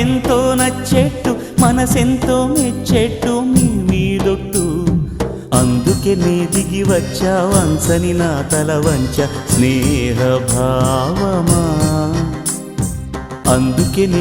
వయసెంతో నచ్చెట్టు మనసెంతో మెచ్చెట్టు మీ మీదొట్టు అందుకే నీ దిగి వచ్చా వంచని నా తల వంచ స్నేహ భావమా అందుకే